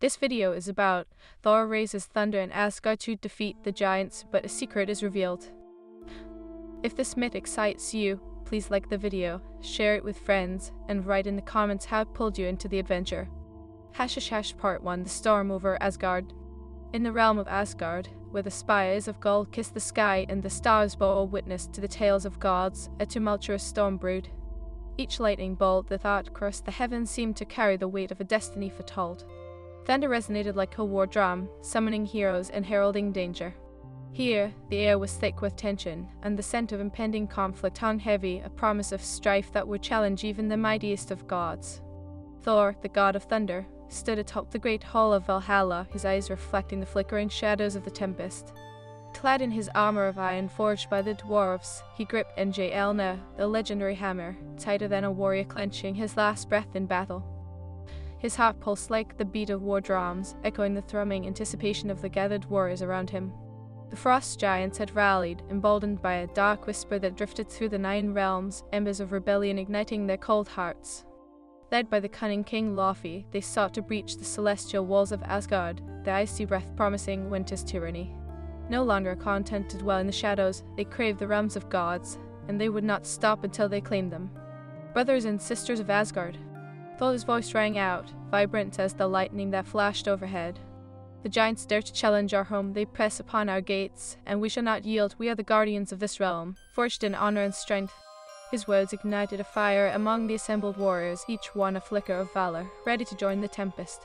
This video is about Thor raises thunder in Asgard to defeat the giants, but a secret is revealed. If this myth excites you, please like the video, share it with friends, and write in the comments how it pulled you into the adventure. Part 1: The Storm over Asgard. In the realm of Asgard, where the spires of gold kiss the sky and the stars bow witness to the tales of gods, a tumultuous storm brewed. Each lightning bolt that crossed the heavens seemed to carry the weight of a destiny foretold. Thunder resonated like a war drum, summoning heroes and heralding danger. Here, the air was thick with tension, and the scent of impending conflict hung heavy, a promise of strife that would challenge even the mightiest of gods. Thor, the god of thunder, stood atop the great hall of Valhalla, his eyes reflecting the flickering shadows of the tempest. Clad in his armor of iron forged by the dwarves, he gripped Mjolnir, the legendary hammer, tighter than a warrior clenching his last breath in battle. His heart pulsed like the beat of war drums, echoing the thrumming anticipation of the gathered warriors around him. The frost giants had rallied, emboldened by a dark whisper that drifted through the 9 realms, embers of rebellion igniting their cold hearts. Led by the cunning King Loki, they sought to breach the celestial walls of Asgard, their icy breath promising winter's tyranny. No longer content to dwell in the shadows, they craved the realms of gods, and they would not stop until they claimed them. Brothers and sisters of Asgard. Thor's voice rang out, vibrant as the lightning that flashed overhead. The giants dare to challenge our home, they press upon our gates, and we shall not yield. We are the guardians of this realm, forged in honor and strength. His words ignited a fire among the assembled warriors, each one a flicker of valor, ready to join the tempest.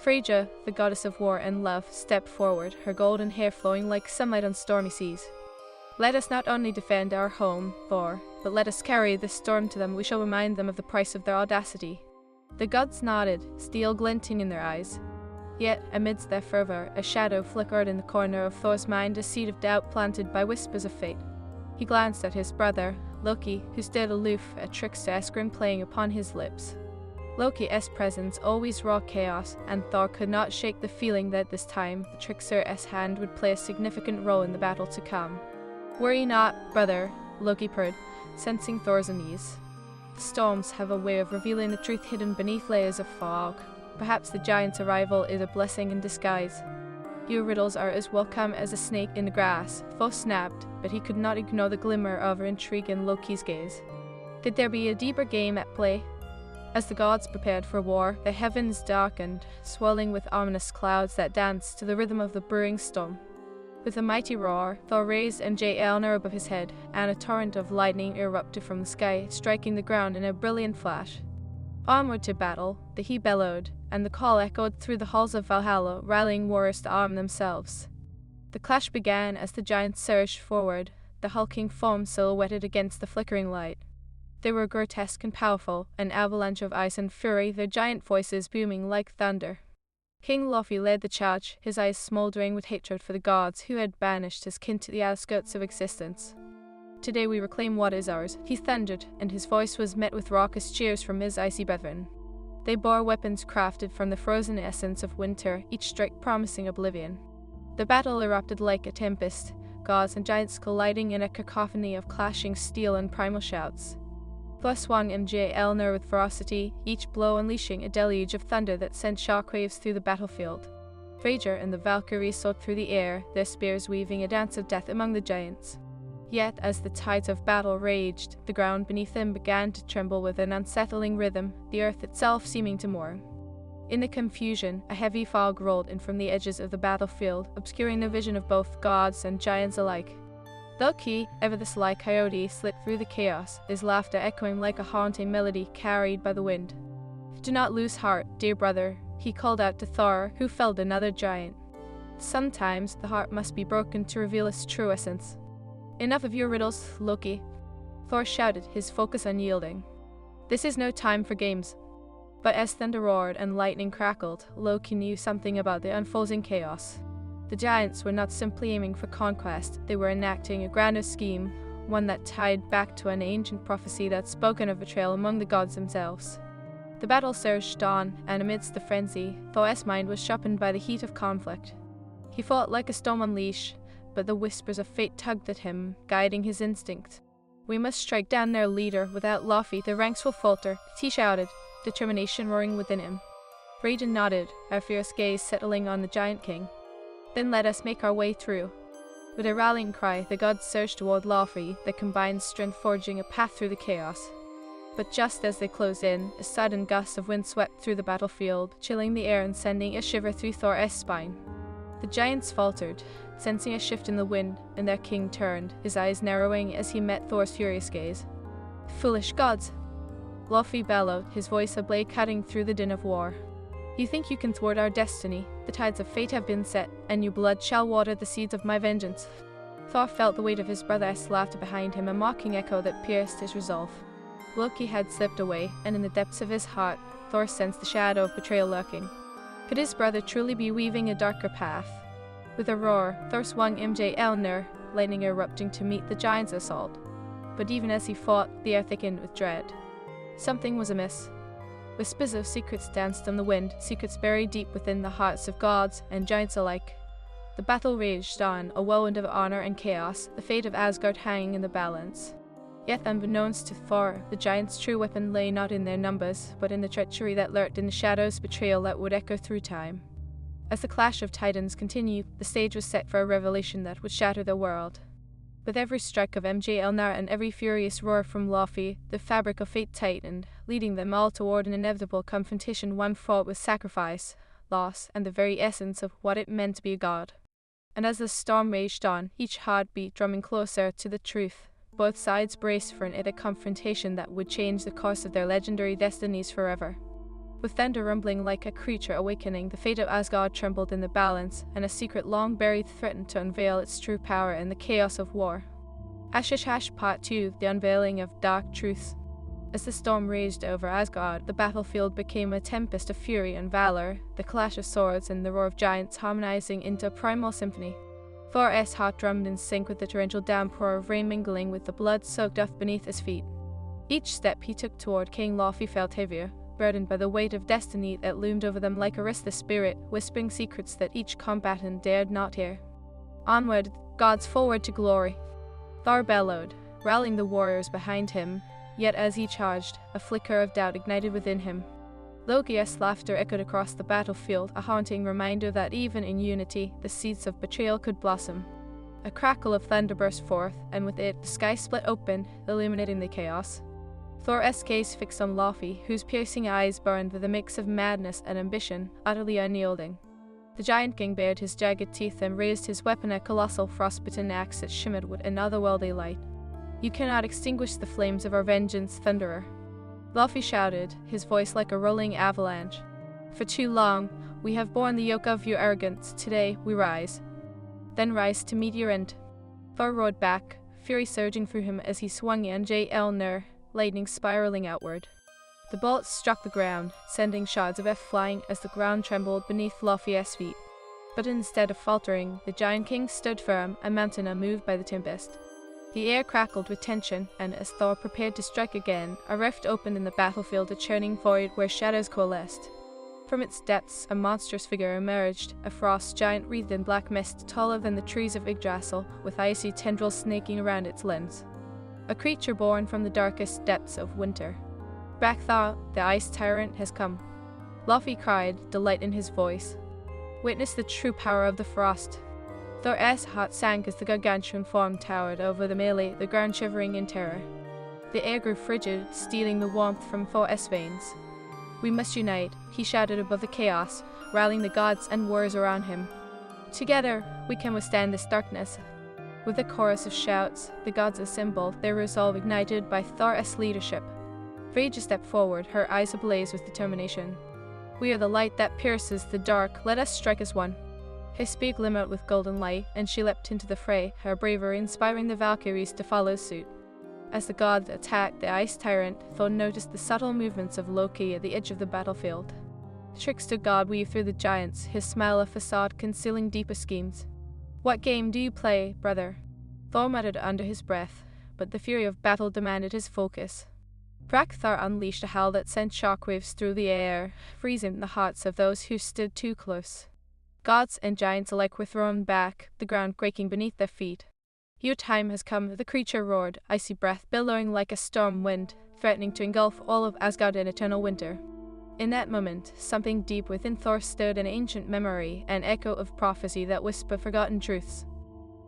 Freyja, the goddess of war and love, stepped forward, her golden hair flowing like sunlight on stormy seas. Let us not only defend our home, Thor, but let us carry this storm to them. We shall remind them of the price of their audacity. The gods nodded, steel glinting in their eyes. Yet, amidst their fervor, a shadow flickered in the corner of Thor's mind, a seed of doubt planted by whispers of fate. He glanced at his brother, Loki, who stood aloof, a trickster grin playing upon his lips. Loki's presence always wrought chaos, and Thor could not shake the feeling that this time the trickster's hand would play a significant role in the battle to come. "Worry not, brother," Loki purred, sensing Thor's unease. The storms have a way of revealing the truth hidden beneath layers of fog. Perhaps the giant's arrival is a blessing in disguise. Your riddles are as welcome as a snake in the grass. Thor snapped, but he could not ignore the glimmer of intrigue in Loki's gaze. Could there be a deeper game at play? As the gods prepared for war, the heavens darkened, swirling with ominous clouds that danced to the rhythm of the brewing storm. With a mighty roar, Thor raised Mjolnir above his head, and a torrent of lightning erupted from the sky, striking the ground in a brilliant flash. Onward to battle, he bellowed, and the call echoed through the halls of Valhalla, rallying warriors to arm themselves. The clash began as the giants surged forward, the hulking form silhouetted against the flickering light. They were grotesque and powerful, an avalanche of ice and fury, their giant voices booming like thunder. King Loki led the charge, his eyes smoldering with hatred for the gods who had banished his kin to the outskirts of existence. "Today we reclaim what is ours," he thundered, and his voice was met with raucous cheers from his icy brethren. They bore weapons crafted from the frozen essence of winter, each strike promising oblivion. The battle erupted like a tempest, gods and giants colliding in a cacophony of clashing steel and primal shouts. Thor swung Mjolnir with ferocity, each blow unleashing a deluge of thunder that sent shockwaves through the battlefield. Freyja and the Valkyries soared through the air, their spears weaving a dance of death among the giants. Yet, as the tides of battle raged, the ground beneath them began to tremble with an unsettling rhythm, the earth itself seeming to mourn. In the confusion, a heavy fog rolled in from the edges of the battlefield, obscuring the vision of both gods and giants alike. Loki, ever the sly coyote, slipped through the chaos, his laughter echoing like a haunting melody carried by the wind. "Do not lose heart, dear brother," he called out to Thor, who felled another giant. "Sometimes the heart must be broken to reveal its true essence." "Enough of your riddles, Loki," Thor shouted, his focus unyielding. "This is no time for games." But as thunder roared and lightning crackled, Loki knew something about the unfolding chaos. The giants were not simply aiming for conquest, they were enacting a grander scheme, one that tied back to an ancient prophecy that spoken of betrayal among the gods themselves. The battle surged on, and amidst the frenzy, Thor's mind was sharpened by the heat of conflict. He fought like a storm on leash, but the whispers of fate tugged at him, guiding his instinct. "We must strike down their leader. Without Loki, the ranks will falter," he shouted, determination roaring within him. Raiden nodded, our fierce gaze settling on the Giant King. Then let us make our way through. With a rallying cry, the gods surged toward Laufey, their combined strength forging a path through the chaos. But just as they closed in, a sudden gust of wind swept through the battlefield, chilling the air and sending a shiver through Thor's spine. The giants faltered, sensing a shift in the wind, and their king turned, his eyes narrowing as he met Thor's furious gaze. "Foolish gods!" Laufey bellowed, his voice a blade cutting through the din of war. "You think you can thwart our destiny? The tides of fate have been set, and your blood shall water the seeds of my vengeance." Thor felt the weight of his brother's laughter behind him, a mocking echo that pierced his resolve. Loki had slipped away, and in the depths of his heart, Thor sensed the shadow of betrayal lurking. Could his brother truly be weaving a darker path? With a roar, Thor swung Mjolnir, lightning erupting to meet the giant's assault. But even as he fought, the air thickened with dread. Something was amiss. Whispers of secrets danced on the wind, secrets buried deep within the hearts of gods and giants alike. The battle raged on, a whirlwind of honor and chaos, the fate of Asgard hanging in the balance. Yet unbeknownst to Thor, the giants' true weapon lay not in their numbers, but in the treachery that lurked in the shadows, betrayal that would echo through time. As the clash of titans continued, the stage was set for a revelation that would shatter the world. With every strike of Mjolnir and every furious roar from Laufey, the fabric of fate tightened, leading them all toward an inevitable confrontation, one fraught with sacrifice, loss, and the very essence of what it meant to be a god. And as the storm raged on, each heartbeat drumming closer to the truth, both sides braced for an epic confrontation that would change the course of their legendary destinies forever. With thunder rumbling like a creature awakening, the fate of Asgard trembled in the balance, and a secret long buried threatened to unveil its true power in the chaos of war. Ashish Part 2, The Unveiling of Dark Truths. As the storm raged over Asgard, the battlefield became a tempest of fury and valor, the clash of swords and the roar of giants harmonizing into a primal symphony. Thor's heart drummed in sync with the torrential downpour of rain mingling with the blood-soaked earth beneath his feet. Each step he took toward King Laufey felt heavier, burdened by the weight of destiny that loomed over them like a restless spirit, whispering secrets that each combatant dared not hear. Onward, gods, forward to glory! Thor bellowed, rallying the warriors behind him, yet as he charged, a flicker of doubt ignited within him. Loki's laughter echoed across the battlefield, a haunting reminder that even in unity, the seeds of betrayal could blossom. A crackle of thunder burst forth, and with it, the sky split open, illuminating the chaos. Thor's gaze fixed on Laufey, whose piercing eyes burned with a mix of madness and ambition, utterly unyielding. The Giant King bared his jagged teeth and raised his weapon, a colossal frostbitten axe that shimmered with an otherworldly light. "You cannot extinguish the flames of our vengeance, Thunderer." Laufey shouted, his voice like a rolling avalanche. "For too long, we have borne the yoke of your arrogance. Today, we rise. Then rise to meet your end." Thor roared back, fury surging through him as he swung Mjolnir, lightning spiraling outward. The bolts struck the ground, sending shards of earth flying as the ground trembled beneath Laufey's feet. But instead of faltering, the Giant King stood firm, a mountain unmoved by the tempest. The air crackled with tension, and as Thor prepared to strike again, a rift opened in the battlefield, a churning void where shadows coalesced. From its depths, a monstrous figure emerged, a frost giant wreathed in black mist, taller than the trees of Yggdrasil, with icy tendrils snaking around its limbs. A creature born from the darkest depths of winter. "Thor, the ice tyrant has come," Laufey cried, delight in his voice. "Witness the true power of the frost." Thor's heart sank as the gargantuan form towered over the melee, the ground shivering in terror. The air grew frigid, stealing the warmth from Thor's veins. "We must unite," he shouted above the chaos, rallying the gods and warriors around him. "Together, we can withstand this darkness." With a chorus of shouts, the gods assembled, their resolve ignited by Thor's leadership. Freyja stepped forward, her eyes ablaze with determination. "We are the light that pierces the dark. Let us strike as one." His spear glimmered with golden light, and she leapt into the fray, her bravery inspiring the Valkyries to follow suit. As the gods attacked the ice tyrant, Thor noticed the subtle movements of Loki at the edge of the battlefield. The trickster god weaved through the giants, his smile a facade concealing deeper schemes. "What game do you play, brother?" Thor muttered under his breath, but the fury of battle demanded his focus. Thor unleashed a howl that sent shockwaves through the air, freezing the hearts of those who stood too close. Gods and giants alike were thrown back, the ground quaking beneath their feet. "Your time has come," the creature roared, icy breath billowing like a storm wind, threatening to engulf all of Asgard in eternal winter. In that moment, something deep within Thor stirred an ancient memory, an echo of prophecy that whispered forgotten truths.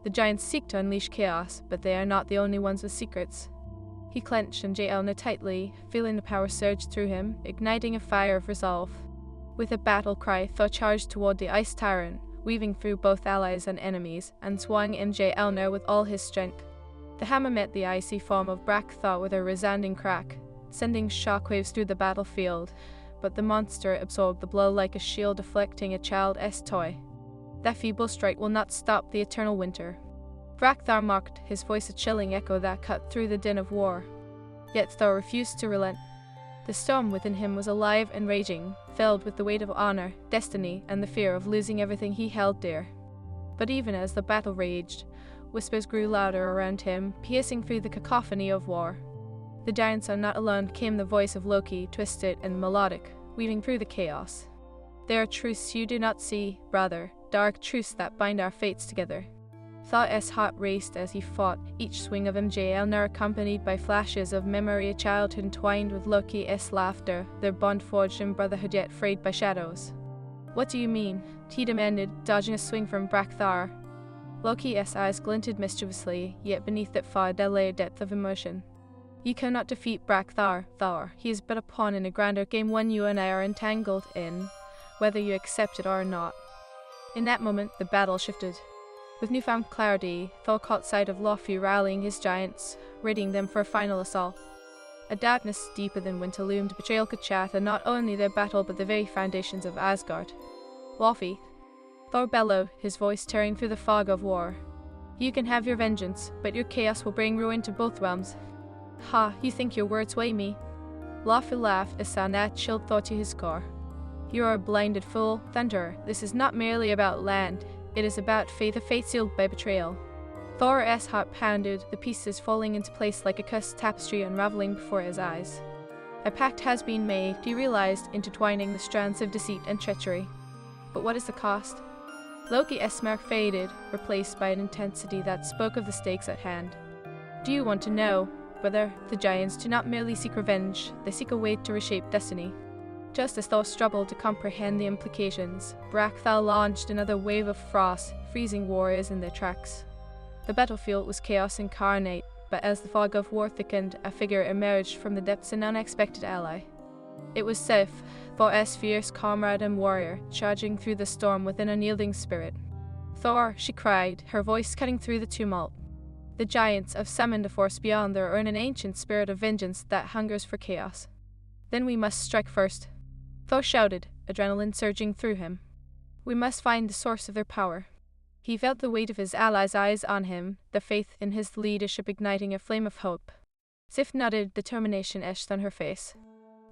The giants seek to unleash chaos, but they are not the only ones with secrets. He clenched and Elna tightly, feeling the power surge through him, igniting a fire of resolve. With a battle cry, Thor charged toward the ice tyrant, weaving through both allies and enemies, and swung Elna with all his strength. The hammer met the icy form of Thor with a resounding crack, sending shockwaves through the battlefield, but the monster absorbed the blow like a shield deflecting a child's toy. That feeble strike will not stop the eternal winter. Thor mocked, his voice a chilling echo that cut through the din of war. Yet Thor refused to relent. The storm within him was alive and raging, filled with the weight of honor, destiny, and the fear of losing everything he held dear. But even as the battle raged, whispers grew louder around him, piercing through the cacophony of war. The giants are not alone, came the voice of Loki, twisted and melodic, weaving through the chaos. There are truths you do not see, brother, dark truths that bind our fates together. Thor's heart raced as he fought, each swing of Elna accompanied by flashes of memory, a childhood entwined with Loki's laughter, their bond forged in brotherhood yet frayed by shadows. What do you mean? He demanded, dodging a swing from Thor. Loki's eyes glinted mischievously, yet beneath that far lay a depth of emotion. You cannot defeat Thor. He is but a pawn in a grander game, one you and I are entangled in, whether you accept it or not. In that moment, the battle shifted. With newfound clarity, Thor caught sight of Loki rallying his giants, readying them for a final assault. A darkness deeper than winter loomed, betrayal could shatter not only their battle but the very foundations of Asgard. Loki, Thor bellowed, his voice tearing through the fog of war. You can have your vengeance, but your chaos will bring ruin to both realms. Ha, you think your words sway me? Loki laughed, a sound that chilled Thor to his core. You are a blinded fool, Thunder. This is not merely about land. It is about faith, a fate sealed by betrayal. Thor's heart pounded, the pieces falling into place like a cursed tapestry unraveling before his eyes. A pact has been made, he realized, intertwining the strands of deceit and treachery. But what is the cost? Loki's smirk faded, replaced by an intensity that spoke of the stakes at hand. Do you want to know? Brother, the giants do not merely seek revenge, they seek a way to reshape destiny. Just as Thor struggled to comprehend the implications, Thor launched another wave of frost, freezing warriors in their tracks. The battlefield was chaos incarnate, but as the fog of war thickened, a figure emerged from the depths, an unexpected ally. It was Sif, Thor's fierce comrade and warrior, charging through the storm with an unyielding spirit. Thor, she cried, her voice cutting through the tumult. The giants have summoned a force beyond their own, an ancient spirit of vengeance that hungers for chaos. Then we must strike first. Thor shouted, adrenaline surging through him. We must find the source of their power. He felt the weight of his allies' eyes on him, the faith in his leadership igniting a flame of hope. Sif nodded, determination etched on her face.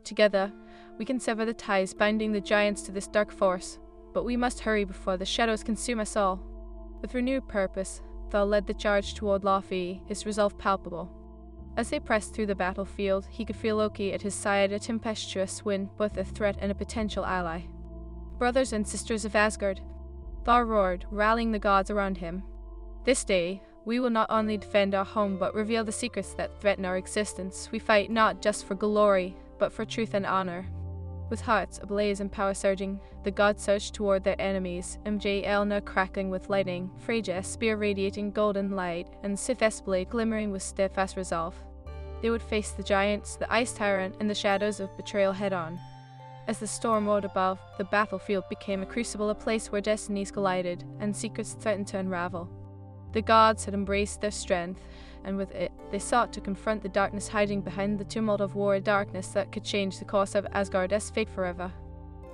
Together, we can sever the ties binding the giants to this dark force, but we must hurry before the shadows consume us all. With renewed purpose, Thor led the charge toward Loki, his resolve palpable. As they pressed through the battlefield, he could feel Loki at his side, a tempestuous wind, both a threat and a potential ally. Brothers and sisters of Asgard, Thor roared, rallying the gods around him. This day, we will not only defend our home but reveal the secrets that threaten our existence. We fight not just for glory, but for truth and honor. With hearts ablaze and power surging, the gods surged toward their enemies, Elna crackling with lightning, Freyja's spear radiating golden light, and Sif's blade glimmering with steadfast resolve. They would face the giants, the ice tyrant, and the shadows of betrayal head-on. As the storm roared above, the battlefield became a crucible, a place where destinies collided, and secrets threatened to unravel. The gods had embraced their strength, and with it, they sought to confront the darkness hiding behind the tumult of war, a darkness that could change the course of Asgard's fate forever.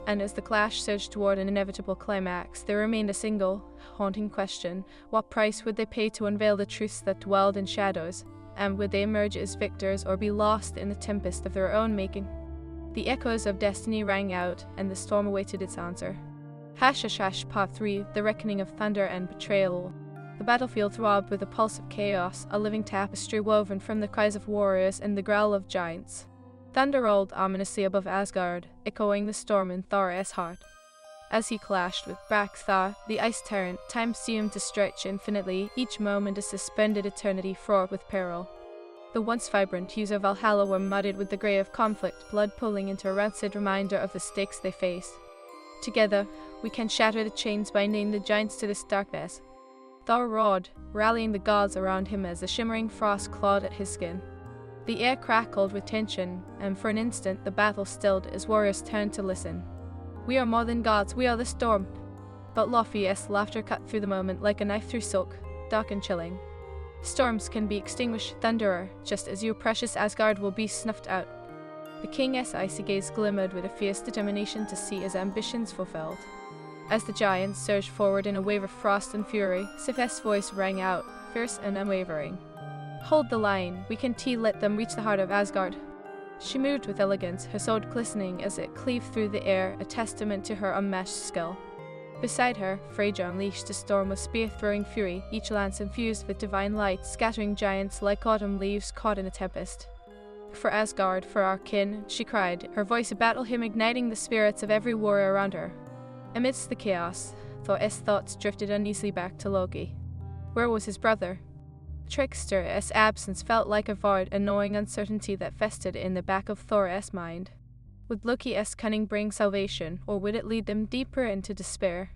And as the clash surged toward an inevitable climax, there remained a single, haunting question. What price would they pay to unveil the truths that dwelled in shadows? And would they emerge as victors or be lost in the tempest of their own making? The echoes of destiny rang out, and the storm awaited its answer. Part 3, The Reckoning of Thunder and Betrayal. The battlefield throbbed with a pulse of chaos, a living tapestry woven from the cries of warriors and the growl of giants. Thunder rolled ominously above Asgard, echoing the storm in Thor's heart. As he clashed with Thor, the ice tyrant, time seemed to stretch infinitely, each moment a suspended eternity fraught with peril. The once vibrant hues of Valhalla were muddied with the grey of conflict, blood pooling into a rancid reminder of the stakes they faced. Together, we can shatter the chains binding the giants to this darkness. Thor roared, rallying the gods around him as the shimmering frost clawed at his skin. The air crackled with tension, and for an instant the battle stilled as warriors turned to listen. "We are more than gods, we are the storm." But Laufey's laughter cut through the moment like a knife through silk, dark and chilling. "Storms can be extinguished, Thunderer, just as your precious Asgard will be snuffed out." The king's icy gaze glimmered with a fierce determination to see his ambitions fulfilled. As the giants surged forward in a wave of frost and fury, Sif's voice rang out, fierce and unwavering. "Hold the line, we can let them reach the heart of Asgard." She moved with elegance, her sword glistening as it cleaved through the air, a testament to her unmatched skill. Beside her, Freyja unleashed a storm of spear-throwing fury, each lance infused with divine light, scattering giants like autumn leaves caught in a tempest. "For Asgard, for our kin," she cried, her voice a battle hymn igniting the spirits of every warrior around her. Amidst the chaos, Thor's thoughts drifted uneasily back to Loki. Where was his brother? Trickster's absence felt like a void, a gnawing uncertainty that festered in the back of Thor's mind. Would Loki's cunning bring salvation, or would it lead them deeper into despair?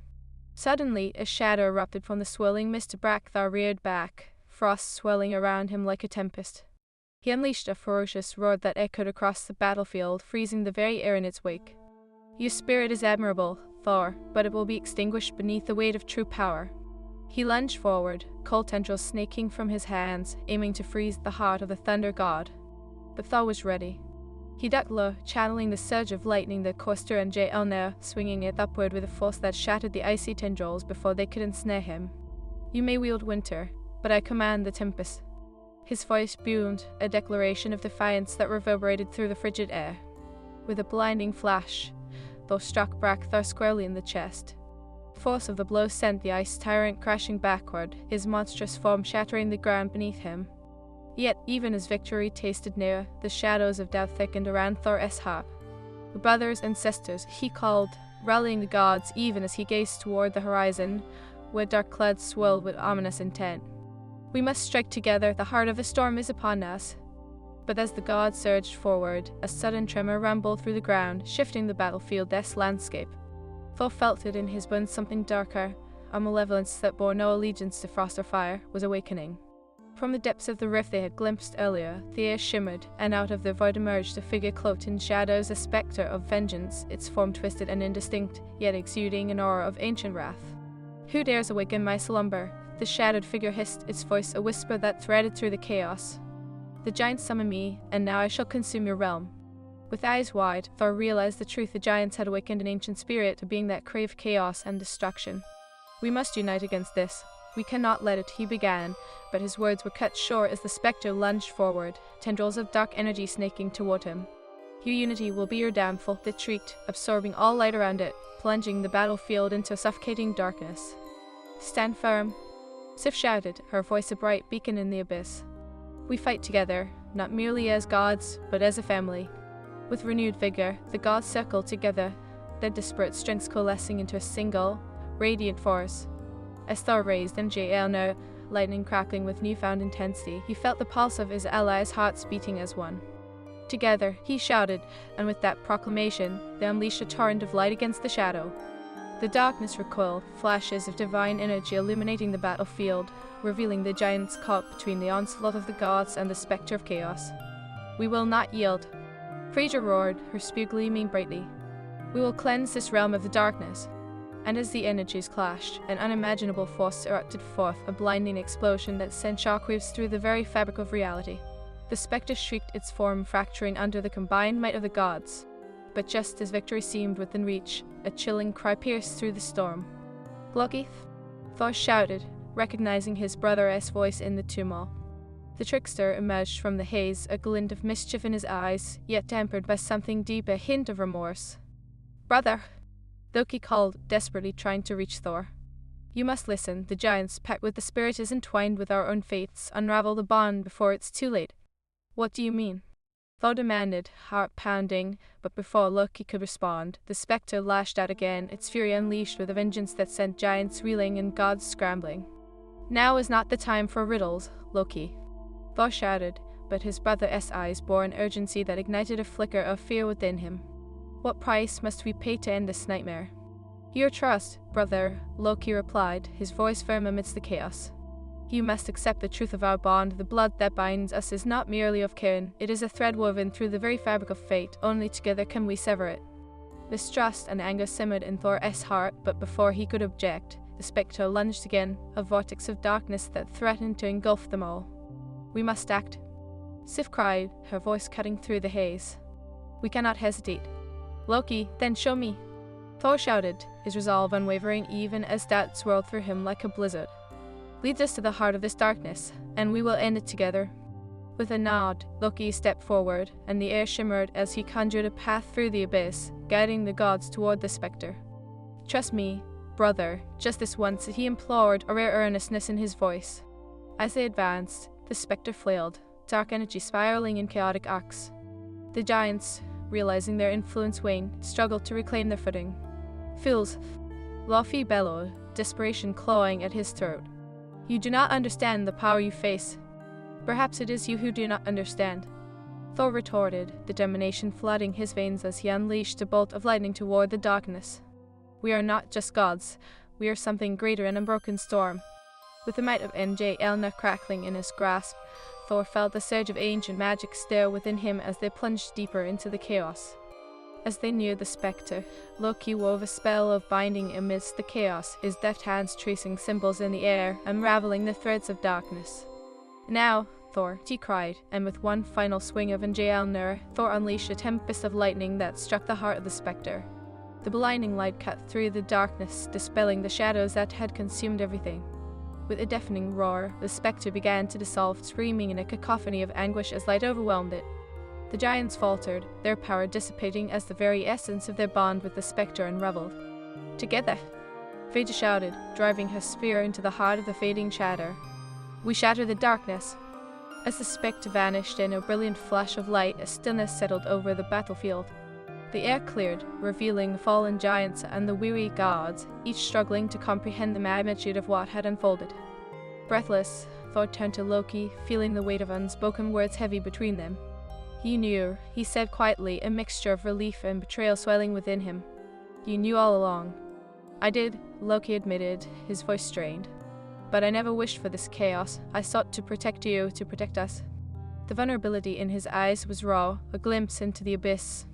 Suddenly, a shadow erupted from the swirling mist. Thor reared back, frost swelling around him like a tempest. He unleashed a ferocious roar that echoed across the battlefield, freezing the very air in its wake. "Your spirit is admirable, Thor, but it will be extinguished beneath the weight of true power." He lunged forward, cold tendrils snaking from his hands, aiming to freeze the heart of the thunder god. But Thor was ready. He ducked low, channeling the surge of lightning that coursed through Mjolnir, swinging it upward with a force that shattered the icy tendrils before they could ensnare him. "You may wield winter, but I command the tempest." His voice boomed, a declaration of defiance that reverberated through the frigid air. With a blinding flash, Thor struck Thor squarely in the chest. The force of the blow sent the ice tyrant crashing backward, his monstrous form shattering the ground beneath him. Yet, even as victory tasted near, the shadows of doubt thickened around Thor's heart. "Brothers and sisters," he called, rallying the gods even as he gazed toward the horizon, where dark clouds swirled with ominous intent. "We must strike together, the heart of the storm is upon us." But as the gods surged forward, a sudden tremor rumbled through the ground, shifting the battlefield's landscape. Thor felt it in his bones. Something darker, a malevolence that bore no allegiance to frost or fire, was awakening. From the depths of the rift they had glimpsed earlier, the air shimmered, and out of the void emerged a figure cloaked in shadows, a spectre of vengeance, its form twisted and indistinct, yet exuding an aura of ancient wrath. "Who dares awaken my slumber?" The shattered figure hissed, its voice a whisper that threaded through the chaos. "The giants summon me, and now I shall consume your realm." With eyes wide, Thor realized the truth. The giants had awakened an ancient spirit, a being that craved chaos and destruction. "We must unite against this. We cannot let it," he began, but his words were cut short as the spectre lunged forward, tendrils of dark energy snaking toward him. "Your unity will be your downfall," it shrieked, absorbing all light around it, plunging the battlefield into suffocating darkness. "Stand firm," Sif shouted, her voice a bright beacon in the abyss. "We fight together, not merely as gods, but as a family." With renewed vigor, the gods circled together, their disparate strengths coalescing into a single, radiant force. As Thor raised Mjolnir, lightning crackling with newfound intensity, he felt the pulse of his allies' hearts beating as one. Together, he shouted, and with that proclamation, they unleashed a torrent of light against the shadow. The darkness recoiled, flashes of divine energy illuminating the battlefield, revealing the giants caught between the onslaught of the gods and the spectre of chaos. "We will not yield," Freyja roared, her spear gleaming brightly. "We will cleanse this realm of the darkness." And as the energies clashed, an unimaginable force erupted forth, a blinding explosion that sent shockwaves through the very fabric of reality. The spectre shrieked, its form fracturing under the combined might of the gods. But just as victory seemed within reach, a chilling cry pierced through the storm. "Loki!" Thor shouted, recognizing his brother's voice in the tumult. The trickster emerged from the haze, a glint of mischief in his eyes, yet tempered by something deep, a hint of remorse. "Brother!" Loki called, desperately trying to reach Thor. "You must listen. The giants, packed with the spirit, is entwined with our own fates. Unravel the bond before it's too late." "What do you mean?" Thor demanded, heart pounding, but before Loki could respond, the spectre lashed out again, its fury unleashed with a vengeance that sent giants reeling and gods scrambling. "Now is not the time for riddles, Loki," Thor shouted, but his brother's eyes bore an urgency that ignited a flicker of fear within him. What price must we pay to end this nightmare? Your trust, brother, Loki replied, his voice firm amidst the chaos. You must accept the truth of our bond. The blood that binds us is not merely of kin, it is a thread woven through the very fabric of fate. Only together can we sever it. Mistrust and anger simmered in Thor's heart, but before he could object, the spectre lunged again, a vortex of darkness that threatened to engulf them all. We must act, Sif cried, her voice cutting through the haze. We cannot hesitate. Loki, then show me. Thor shouted, his resolve unwavering even as doubt swirled through him like a blizzard. Lead us to the heart of this darkness, and we will end it together. With a nod, Loki stepped forward, and the air shimmered as he conjured a path through the abyss, guiding the gods toward the spectre. Trust me, brother, just this once, he implored, a rare earnestness in his voice. As they advanced, the spectre flailed, dark energy spiraling in chaotic arcs. The giants, realizing their influence waned, struggled to reclaim their footing. Fools! Laufey bellowed, desperation clawing at his throat. You do not understand the power you face. Perhaps it is you who do not understand. Thor retorted, determination flooding his veins as he unleashed a bolt of lightning toward the darkness. We are not just gods, we are something greater in a broken storm. With the might of Elna crackling in his grasp, Thor felt the surge of ancient magic stir within him as they plunged deeper into the chaos. As they neared the spectre, Loki wove a spell of binding amidst the chaos, his deft hands tracing symbols in the air, unraveling the threads of darkness. Now, Thor, he cried, and with one final swing of Mjolnir, Thor unleashed a tempest of lightning that struck the heart of the spectre. The blinding light cut through the darkness, dispelling the shadows that had consumed everything. With a deafening roar, the spectre began to dissolve, screaming in a cacophony of anguish as light overwhelmed it. The giants faltered, their power dissipating as the very essence of their bond with the spectre unraveled. Together! Freyja shouted, driving her spear into the heart of the fading shatter. We shatter the darkness! As the spectre vanished in a brilliant flash of light, a stillness settled over the battlefield. The air cleared, revealing the fallen giants and the weary gods, each struggling to comprehend the magnitude of what had unfolded. Breathless, Thor turned to Loki, feeling the weight of unspoken words heavy between them. You knew, he said quietly, a mixture of relief and betrayal swelling within him. You knew all along. I did, Loki admitted, his voice strained. But I never wished for this chaos. I sought to protect you, to protect us. The vulnerability in his eyes was raw, a glimpse into the abyss.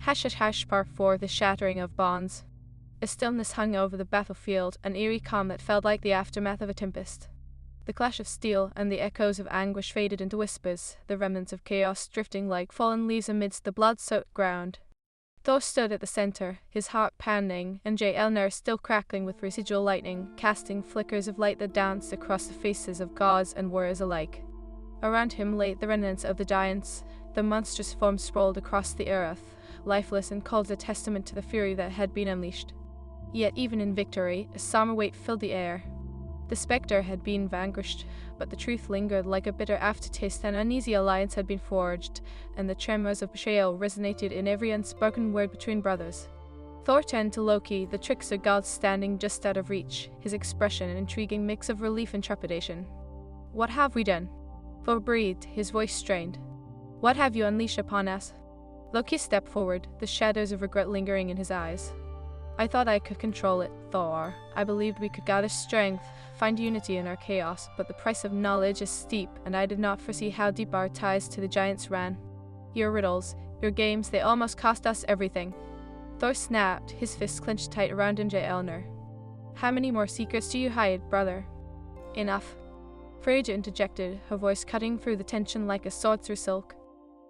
Hash Part 4, the shattering of bonds. A stillness hung over the battlefield, an eerie calm that felt like the aftermath of a tempest. The clash of steel and the echoes of anguish faded into whispers, the remnants of chaos drifting like fallen leaves amidst the blood-soaked ground. Thor stood at the center, his heart pounding, and Mjolnir still crackling with residual lightning, casting flickers of light that danced across the faces of gods and warriors alike. Around him lay the remnants of the giants, the monstrous forms sprawled across the earth, lifeless and cold, a testament to the fury that had been unleashed. Yet even in victory, a somber weight filled the air. The spectre had been vanquished, but the truth lingered like a bitter aftertaste. An uneasy alliance had been forged, and the tremors of betrayal resonated in every unspoken word between brothers. Thor turned to Loki, the trickster god standing just out of reach, his expression an intriguing mix of relief and trepidation. What have we done? Thor breathed, his voice strained. What have you unleashed upon us? Loki stepped forward, the shadows of regret lingering in his eyes. I thought I could control it, Thor. I believed we could gather strength, find unity in our chaos, but the price of knowledge is steep, and I did not foresee how deep our ties to the giants ran. Your riddles, your games, they almost cost us everything. Thor snapped, his fists clenched tight around Mjolnir. How many more secrets do you hide, brother? Enough. Freyja interjected, her voice cutting through the tension like a sword through silk.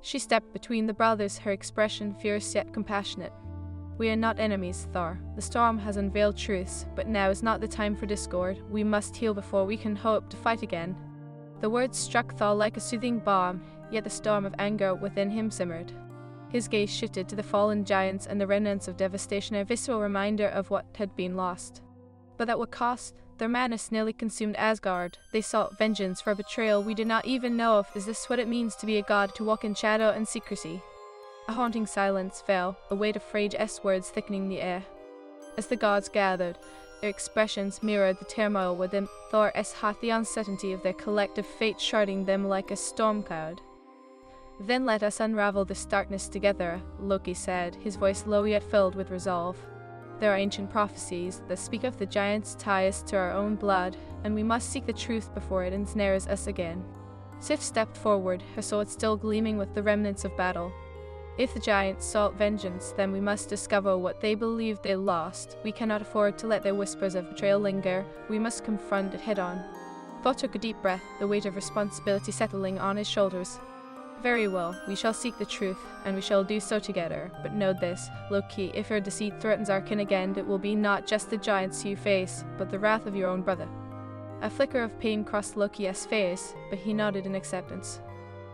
She stepped between the brothers, her expression fierce yet compassionate. We are not enemies, Thor. The storm has unveiled truths, but now is not the time for discord. We must heal before we can hope to fight again. The words struck Thor like a soothing balm, yet the storm of anger within him simmered. His gaze shifted to the fallen giants and the remnants of devastation, a visceral reminder of what had been lost. But at what cost? Their madness nearly consumed Asgard. They sought vengeance for a betrayal we did not even know of. Is this what it means to be a god, to walk in shadow and secrecy? A haunting silence fell, a weight of Freyja's words thickening the air. As the gods gathered, their expressions mirrored the turmoil within Thor's heart, the uncertainty of their collective fate shrouding them like a storm cloud. Then let us unravel this darkness together, Loki said, his voice low yet filled with resolve. There are ancient prophecies that speak of the giants' ties to our own blood, and we must seek the truth before it ensnares us again. Sif stepped forward, her sword still gleaming with the remnants of battle. If the giants sought vengeance, then we must discover what they believed they lost. We cannot afford to let their whispers of betrayal linger. We must confront it head-on. Thor took a deep breath, the weight of responsibility settling on his shoulders. Very well, we shall seek the truth, and we shall do so together. But know this, Loki, if your deceit threatens our kin again, it will be not just the giants you face, but the wrath of your own brother. A flicker of pain crossed Loki's face, but he nodded in acceptance.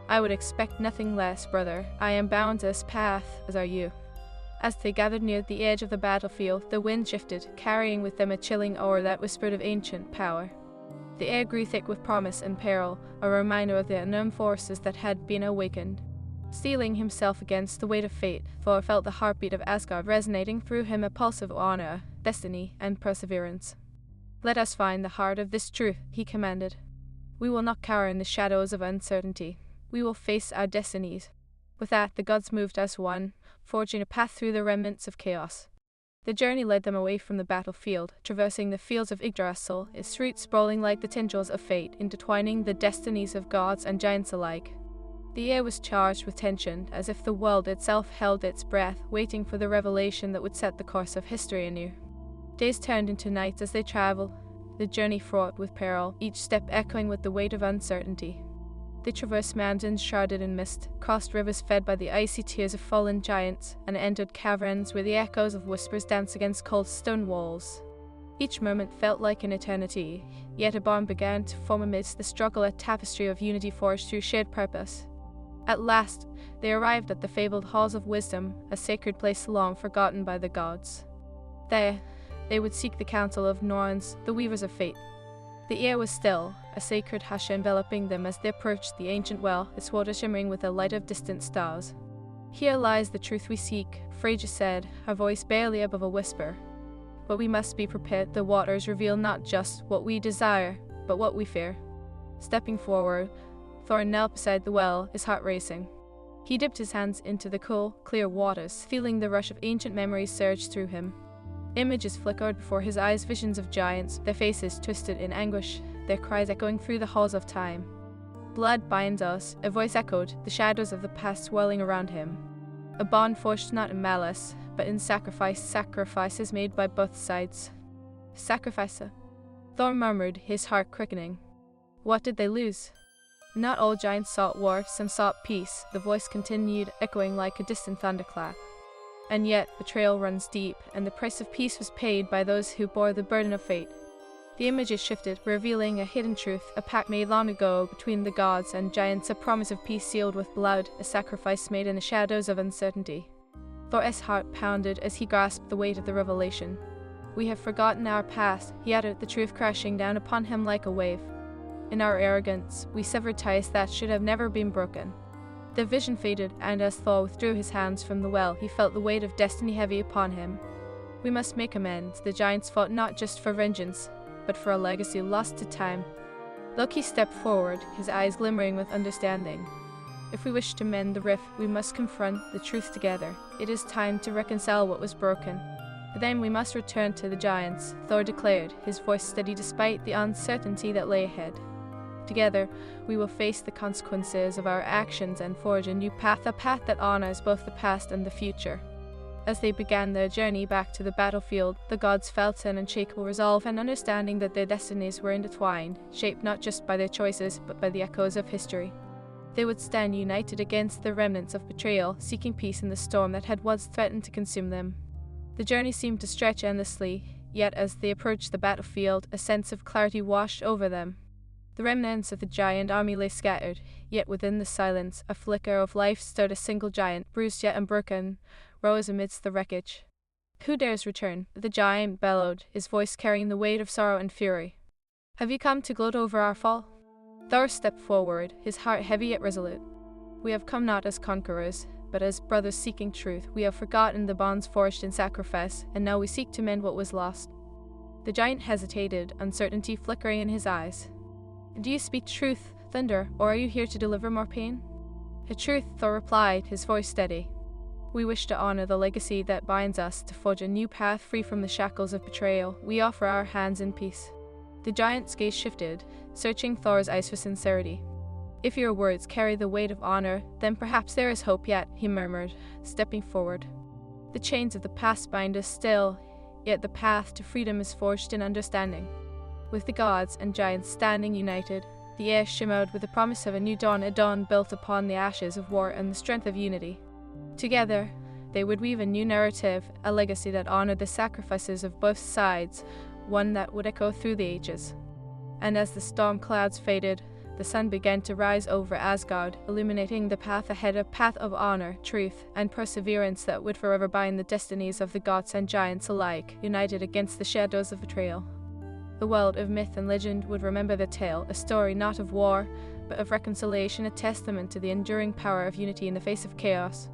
I would expect nothing less, brother. I am bound to this path, as are you. As they gathered near the edge of the battlefield, the wind shifted, carrying with them a chilling aura that whispered of ancient power. The air grew thick with promise and peril, a reminder of the unknown forces that had been awakened. Steeling himself against the weight of fate, Thor felt the heartbeat of Asgard resonating through him, a pulse of honor, destiny, and perseverance. Let us find the heart of this truth, he commanded. We will not cower in the shadows of uncertainty. We will face our destinies. With that, the gods moved as one, forging a path through the remnants of chaos. The journey led them away from the battlefield, traversing the fields of Yggdrasil, its roots sprawling like the tendrils of fate, intertwining the destinies of gods and giants alike. The air was charged with tension, as if the world itself held its breath, waiting for the revelation that would set the course of history anew. Days turned into nights as they traveled, the journey fraught with peril, each step echoing with the weight of uncertainty. They traversed mountains shrouded in mist, crossed rivers fed by the icy tears of fallen giants, and entered caverns where the echoes of whispers danced against cold stone walls. Each moment felt like an eternity, yet a bond began to form amidst the struggle, a tapestry of unity forged through shared purpose. At last, they arrived at the fabled Halls of Wisdom, a sacred place long forgotten by the gods. There, they would seek the counsel of Norns, the weavers of fate. The air was still, a sacred hush enveloping them as they approached the ancient well, its water shimmering with the light of distant stars. Here lies the truth we seek, Freyja said, her voice barely above a whisper. But we must be prepared. The waters reveal not just what we desire, but what we fear. Stepping forward, Thor knelt beside the well, his heart racing. He dipped his hands into the cool, clear waters, feeling the rush of ancient memories surge through him. Images flickered before his eyes, visions of giants, their faces twisted in anguish, their cries echoing through the halls of time. Blood binds us, a voice echoed, the shadows of the past swirling around him. A bond forged not in malice, but in sacrifices made by both sides. Sacrifice. Thor murmured, his heart quickening. What did they lose? Not all giants sought war, some sought peace, the voice continued, echoing like a distant thunderclap. And yet, betrayal runs deep, and the price of peace was paid by those who bore the burden of fate. The images shifted, revealing a hidden truth, a pact made long ago between the gods and giants, a promise of peace sealed with blood, a sacrifice made in the shadows of uncertainty. Thor's heart pounded as he grasped the weight of the revelation. We have forgotten our past, he uttered, the truth crashing down upon him like a wave. In our arrogance, we severed ties that should have never been broken. The vision faded, and as Thor withdrew his hands from the well, he felt the weight of destiny heavy upon him. We must make amends. The giants fought not just for vengeance, but for a legacy lost to time. Loki stepped forward, his eyes glimmering with understanding. If we wish to mend the rift, we must confront the truth together. It is time to reconcile what was broken. But then we must return to the giants, Thor declared, his voice steady despite the uncertainty that lay ahead. Together, we will face the consequences of our actions and forge a new path, a path that honors both the past and the future. As they began their journey back to the battlefield, the gods felt an unshakable resolve and understanding that their destinies were intertwined, shaped not just by their choices, but by the echoes of history. They would stand united against the remnants of betrayal, seeking peace in the storm that had once threatened to consume them. The journey seemed to stretch endlessly, yet as they approached the battlefield, a sense of clarity washed over them. The remnants of the giant army lay scattered, yet within the silence, a flicker of life stirred. A single giant, bruised yet unbroken, rose amidst the wreckage. Who dares return? The giant bellowed, his voice carrying the weight of sorrow and fury. Have you come to gloat over our fall? Thor stepped forward, his heart heavy yet resolute. We have come not as conquerors, but as brothers seeking truth. We have forgotten the bonds forged in sacrifice, and now we seek to mend what was lost. The giant hesitated, uncertainty flickering in his eyes. Do you speak truth, Thunder, or are you here to deliver more pain? "A truth," Thor replied, his voice steady. "We wish to honor the legacy that binds us, to forge a new path free from the shackles of betrayal. We offer our hands in peace." The giant's gaze shifted, searching Thor's eyes for sincerity. "If your words carry the weight of honor, then perhaps there is hope yet," he murmured, stepping forward. "The chains of the past bind us still, yet the path to freedom is forged in understanding." With the gods and giants standing united, the air shimmered with the promise of a new dawn, a dawn built upon the ashes of war and the strength of unity. Together, they would weave a new narrative, a legacy that honored the sacrifices of both sides, one that would echo through the ages. And as the storm clouds faded, the sun began to rise over Asgard, illuminating the path ahead, a path of honor, truth, and perseverance that would forever bind the destinies of the gods and giants alike, united against the shadows of betrayal. The world of myth and legend would remember the tale, a story not of war, but of reconciliation, a testament to the enduring power of unity in the face of chaos.